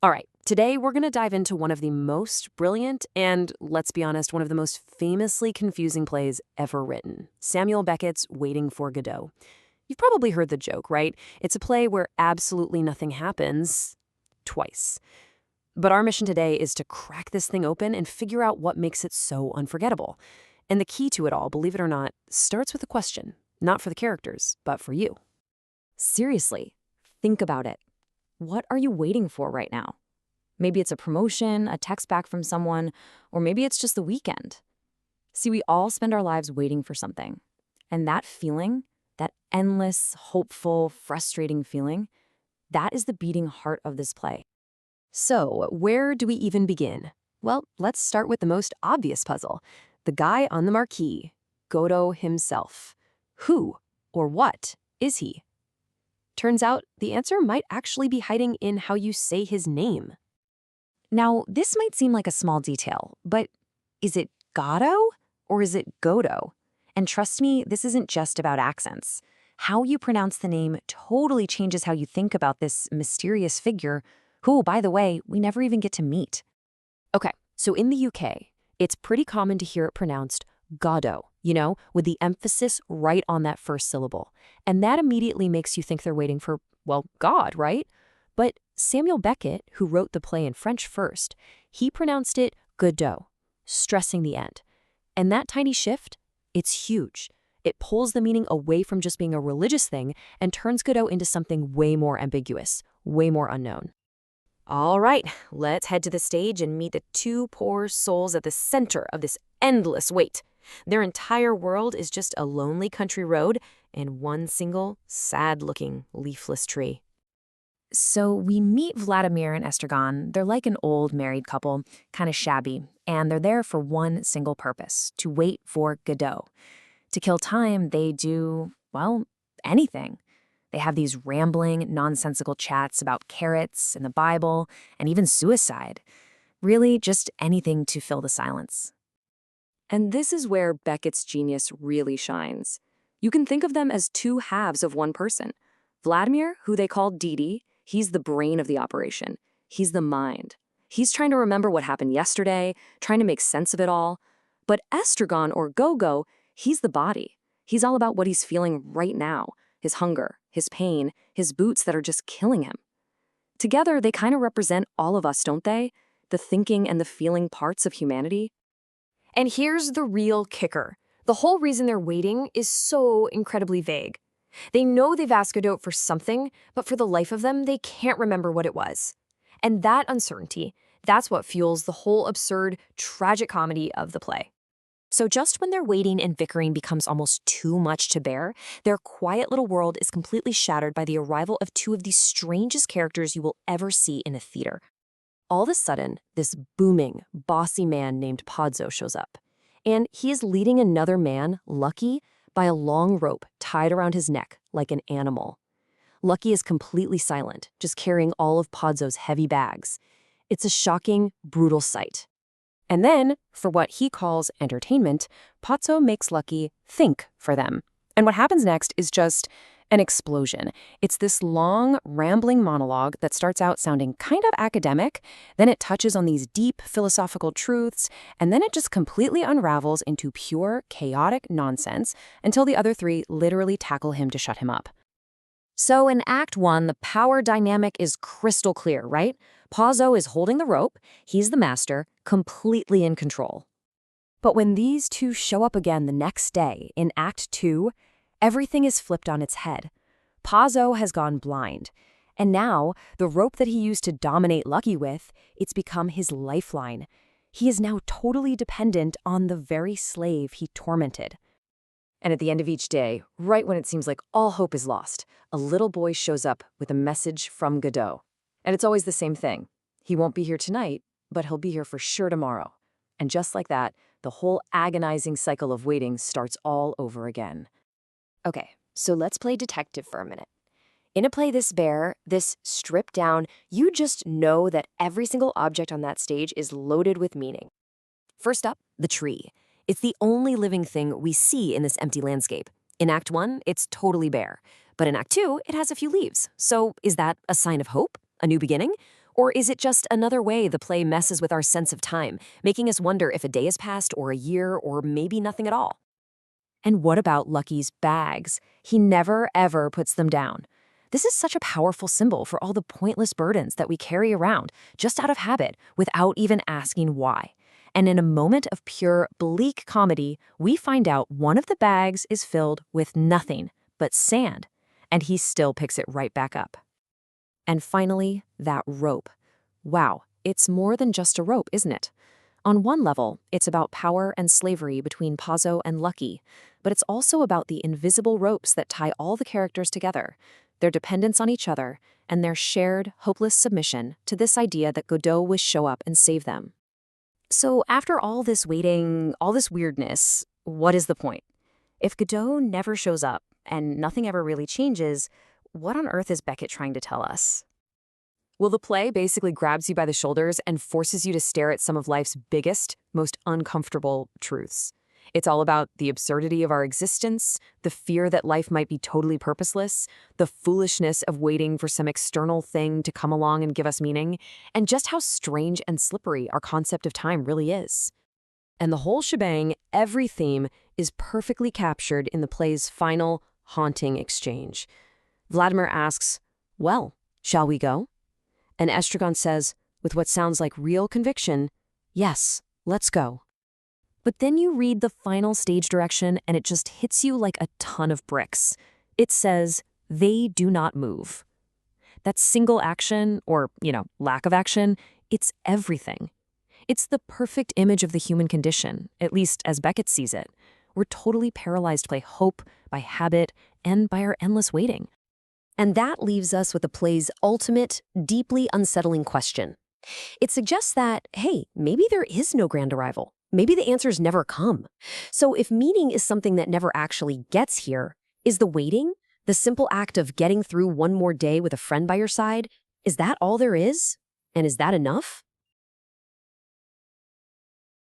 All right, today we're going to dive into one of the most brilliant and, let's be honest, one of the most famously confusing plays ever written, Samuel Beckett's Waiting for Godot. You've probably heard the joke, right? It's a play where absolutely nothing happens twice. But our mission today is to crack this thing open and figure out what makes it so unforgettable. And the key to it all, believe it or not, starts with a question, not for the characters, but for you. Seriously, think about it. What are you waiting for right now? Maybe it's a promotion, a text back from someone, or maybe it's just the weekend. See, we all spend our lives waiting for something. And that feeling, that endless, hopeful, frustrating feeling, that is the beating heart of this play. So, where do we even begin? Well, let's start with the most obvious puzzle. The guy on the marquee, Godot himself. Who or what is he? Turns out the answer might actually be hiding in how you say his name. Now, this might seem like a small detail, but is it Godot or is it Godot? And trust me, this isn't just about accents. How you pronounce the name totally changes how you think about this mysterious figure who, by the way, we never even get to meet. Okay, so in the UK, it's pretty common to hear it pronounced Godot, with the emphasis right on that first syllable. And that immediately makes you think they're waiting for, well, God, right? But Samuel Beckett, who wrote the play in French first, he pronounced it Godot, stressing the end. And that tiny shift, it's huge. It pulls the meaning away from just being a religious thing and turns Godot into something way more ambiguous, way more unknown. All right, let's head to the stage and meet the two poor souls at the center of this endless wait. Their entire world is just a lonely country road and one single, sad-looking, leafless tree. So we meet Vladimir and Estragon. They're like an old married couple, kind of shabby, and they're there for one single purpose, to wait for Godot. To kill time, they do, well, anything. They have these rambling, nonsensical chats about carrots and the Bible and even suicide. Really, just anything to fill the silence. And this is where Beckett's genius really shines. You can think of them as two halves of one person. Vladimir, who they call Didi, he's the brain of the operation. He's the mind. He's trying to remember what happened yesterday, trying to make sense of it all. But Estragon, or Gogo, he's the body. He's all about what he's feeling right now, his hunger, his pain, his boots that are just killing him. Together, they kind of represent all of us, don't they? The thinking and the feeling parts of humanity. And here's the real kicker. The whole reason they're waiting is so incredibly vague. They know they've asked Godot for something, but for the life of them, they can't remember what it was. And that uncertainty, that's what fuels the whole absurd, tragic comedy of the play. So just when their waiting and bickering becomes almost too much to bear, their quiet little world is completely shattered by the arrival of two of the strangest characters you will ever see in a theater. All of a sudden, this booming, bossy man named Pozzo shows up. And he is leading another man, Lucky, by a long rope tied around his neck like an animal. Lucky is completely silent, just carrying all of Pozzo's heavy bags. It's a shocking, brutal sight. And then, for what he calls entertainment, Pozzo makes Lucky think for them. And what happens next is just an explosion. It's this long, rambling monologue that starts out sounding kind of academic, then it touches on these deep philosophical truths, and then it just completely unravels into pure, chaotic nonsense until the other three literally tackle him to shut him up. So in Act 1, the power dynamic is crystal clear, right? Pozzo is holding the rope, he's the master, completely in control. But when these two show up again the next day, in Act 2, everything is flipped on its head. Pozzo has gone blind, and now the rope that he used to dominate Lucky with, it's become his lifeline. He is now totally dependent on the very slave he tormented. And at the end of each day, right when it seems like all hope is lost, a little boy shows up with a message from Godot. And it's always the same thing. He won't be here tonight, but he'll be here for sure tomorrow. And just like that, the whole agonizing cycle of waiting starts all over again. Okay, so let's play detective for a minute. In a play this bare, this stripped down, you just know that every single object on that stage is loaded with meaning. First up, the tree. It's the only living thing we see in this empty landscape. In Act 1, it's totally bare. But in Act 2, it has a few leaves. So is that a sign of hope? A new beginning? Or is it just another way the play messes with our sense of time, making us wonder if a day has passed or a year or maybe nothing at all? And what about Lucky's bags? He never, ever puts them down. This is such a powerful symbol for all the pointless burdens that we carry around, just out of habit, without even asking why. And in a moment of pure, bleak comedy, we find out one of the bags is filled with nothing but sand, and he still picks it right back up. And finally, that rope. Wow, it's more than just a rope, isn't it? On one level, it's about power and slavery between Pazzo and Lucky, but it's also about the invisible ropes that tie all the characters together, their dependence on each other, and their shared, hopeless submission to this idea that Godot will show up and save them. So after all this waiting, all this weirdness, what is the point? If Godot never shows up and nothing ever really changes, what on earth is Beckett trying to tell us? Well, the play basically grabs you by the shoulders and forces you to stare at some of life's biggest, most uncomfortable truths. It's all about the absurdity of our existence, the fear that life might be totally purposeless, the foolishness of waiting for some external thing to come along and give us meaning, and just how strange and slippery our concept of time really is. And the whole shebang, every theme, is perfectly captured in the play's final, haunting exchange. Vladimir asks, "Well, shall we go?" And Estragon says, with what sounds like real conviction, "Yes, let's go." But then you read the final stage direction and it just hits you like a ton of bricks. It says, "They do not move." That single action, or, lack of action, it's everything. It's the perfect image of the human condition, at least as Beckett sees it. We're totally paralyzed by hope, by habit, and by our endless waiting. And that leaves us with the play's ultimate, deeply unsettling question. It suggests that, hey, maybe there is no grand arrival. Maybe the answers never come. So if meaning is something that never actually gets here, is the waiting, the simple act of getting through one more day with a friend by your side, is that all there is? And is that enough?